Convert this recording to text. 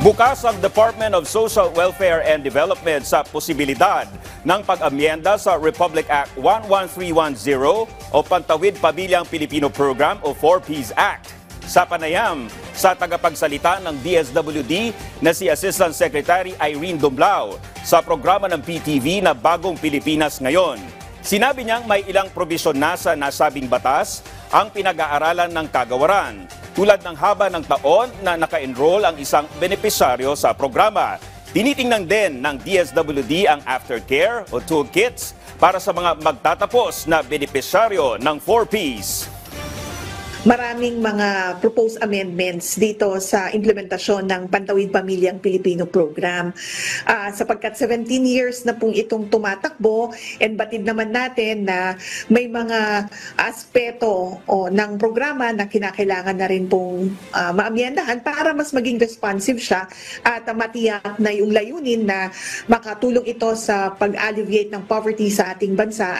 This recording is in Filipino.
Bukas ang Department of Social Welfare and Development sa posibilidad ng pag-amyenda sa Republic Act 11310 o Pantawid Pamilyang Pilipino Program o 4Ps Act. Sa panayam sa tagapagsalita ng DSWD na si Assistant Secretary Irene Dumblao sa programa ng PTV na Bagong Pilipinas Ngayon. Sinabi niyang may ilang probisyon na sa nasabing batas ang pinag-aaralan ng kagawaran, tulad ng haba ng taon na naka-enroll ang isang benepisyaryo sa programa. Tinitingnan din ng DSWD ang aftercare o toolkits para sa mga magtatapos na benepisyaryo ng 4Ps. Maraming mga proposed amendments dito sa implementasyon ng Pantawid Pamilyang Pilipino Program. Sapagkat 17 years na pong itong tumatakbo, and batid naman natin na may mga aspeto ng programa na kinakailangan na rin pong maamyendahan para mas maging responsive siya at matiyak na yung layunin na makatulong ito sa pag-alleviate ng poverty sa ating bansa.